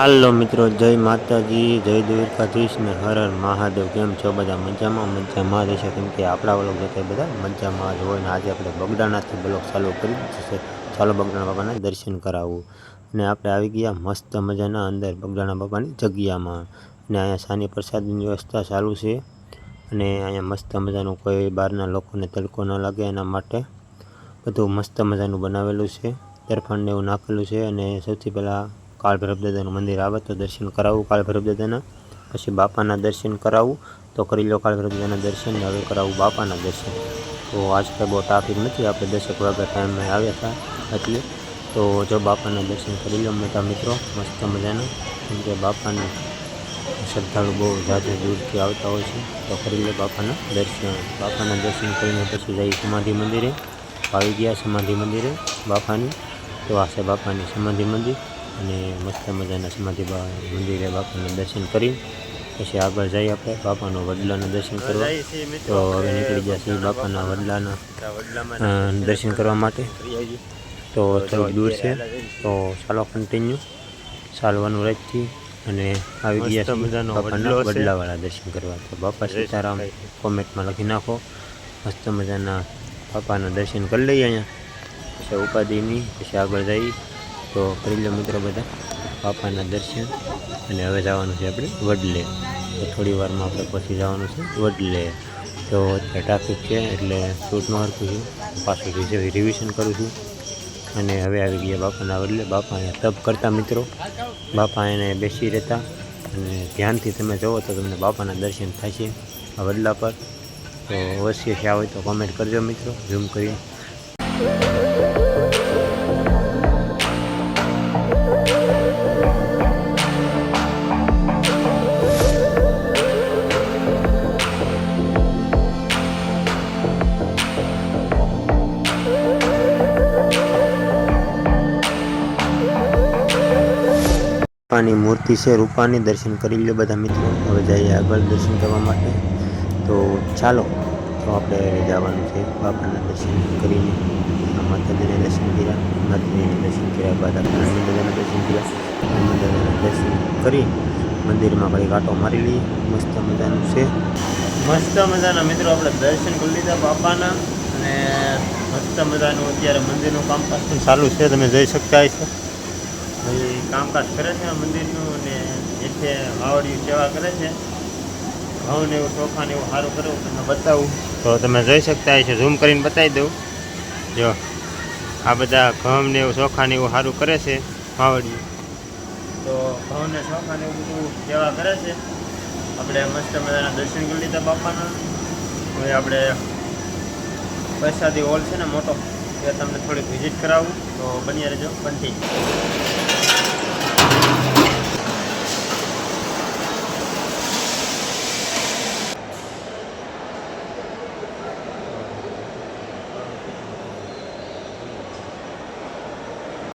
હાલો મિત્રો, જય માતાજી, જય દ્વારકાધીશ ને હર હર મહાદેવ। કેમ છો બધા? મજામાં રહેશે, કેમ કે આપણા વ્લોગ જોતા બધા મજામાં જ હોય ને। આજે આપણે બગદાણાથી બ્લોગ ચાલુ કરી દીધું છે। ચાલો બગદાણા બાપાના દર્શન કરાવવું। અને આપણે આવી ગયા મસ્ત મજાના અંદર બગદાણા બાપાની જગ્યામાં। અને અહીંયા સાની પ્રસાદની વ્યવસ્થા ચાલુ છે। અને અહીંયા મસ્ત મજાનું કોઈ બહારના લોકોને તડકો ન લાગે એના માટે બધું મસ્ત મજાનું બનાવેલું છે। તરફાણને એવું નાખેલું છે। અને સૌથી પહેલાં કાળ ભૈરવ દાદાનું મંદિર આવે તો દર્શન કરાવવું કાળ ભૈરવ દાદાના, પછી બાપાના દર્શન કરાવવું તો કરી લો કાળ ભૈરવ દાદાના દર્શન। ને હવે કરાવવું બાપાના દર્શન। તો આજ કંઈ બહુ ટ્રાફિક નથી, આપણે 10 વાગ્યા ટાઈમે આવ્યા હતા એટલે તો જો બાપાના દર્શન કરી લો મોટા મિત્રો મસ્ત મજાના। કેમ કે બાપાને શ્રદ્ધાળુ બહુ ઝાઝા દૂરથી આવતા હોય છે તો કરી લો બાપાના દર્શન। બાપાના દર્શન કરીને પછી જઈ સમાધિ મંદિરે। આવી ગયા સમાધિ મંદિરે બાપાની, તો આ છે બાપાની સમાધિ મંદિર। અને મસ્ત મજાના સમાધિ મંદિરે બાપાના દર્શન કરી પછી આગળ જઈ આપણે બાપાના વડલાના દર્શન કરવા। તો હવે નીકળી ગયા છીએ બાપાના વડલાના દર્શન કરવા માટે। તો થોડુંક દૂર છે તો ચાલો કન્ટિન્યુ ચાલવાનું રહેતી। અને આવી ગયા છીએ બાપાના વડલાવાળા દર્શન કરવા। તો બાપા સીતારામ કોમેન્ટમાં લખી નાખો। મસ્ત મજાના બાપાના દર્શન કરી લઈએ અહીંયા, પછી ઉપાધિની પછી આગળ જઈ તો કરી લો મિત્રો બધા બાપાના દર્શન। અને હવે જવાનું છે આપણે વડલે, તો થોડી વારમાં આપણે પછી જવાનું છે વડલે। તો ટ્રાફિક છે એટલે શૂટ ન હરખું છું, પાછું રિવિઝન કરું છું। અને હવે આવી ગયા બાપાના વડલે। બાપા અહીંયા તપ કરતા મિત્રો, બાપા એને બેસી રહેતા। અને ધ્યાનથી તમે જુઓ તો તમને બાપાના દર્શન થશે આ વડલા પર। તો અવશ્ય થયા હોય તો કોમેન્ટ કરજો મિત્રો ઝૂમ કરી। રૂપાની મૂર્તિ છે, રૂપાની દર્શન કરી લો બધા મિત્રો। હવે જઈએ આગળ દર્શન કરવા માટે, તો ચાલો। તો આપણે જવાનું છે બાપાના દર્શન કરીને। માતાજીના દર્શન કર્યા, માતાજીના દર્શન કર્યા બાદ આપણે હનુમાન દાદાના દર્શન કર્યા। હનુમાન દાદાના દર્શન કરી મંદિરમાં ઘડી કાંટો મારી લઈએ। મસ્ત મજાનું છે, મસ્ત મજાના મિત્રો આપણે દર્શન કરી લીધા બાપાના। અને મસ્ત મજાનું અત્યારે મંદિરનું કામકાજ પણ ચાલુ છે, તમે જોઈ શકતા હશો। કામકાજ કરે છે મંદિરનું, અને જે વાવડિયું સેવા કરે છે, ઘઉં ને એવું ચોખા ને એવું સારું કરવું તમને બતાવું તો તમે જોઈ શકતા હશો। ઝૂમ કરીને બતાવી દઉં, જો આ બધા ઘઉં ને એવું ચોખા ને એવું સારું કરે છે વાવડિયું। તો ઘઉં ને ચોખા ને એવું બધું સેવા કરે છે। આપણે મસ્ત મજાના દર્શન કરી લીધા બાપાના। હવે આપણે પ્રસાદી હોલ છે ને મોટો, એ તમને થોડીક વિઝિટ કરાવું, તો બની રહેજો કન્ટિન્યુ।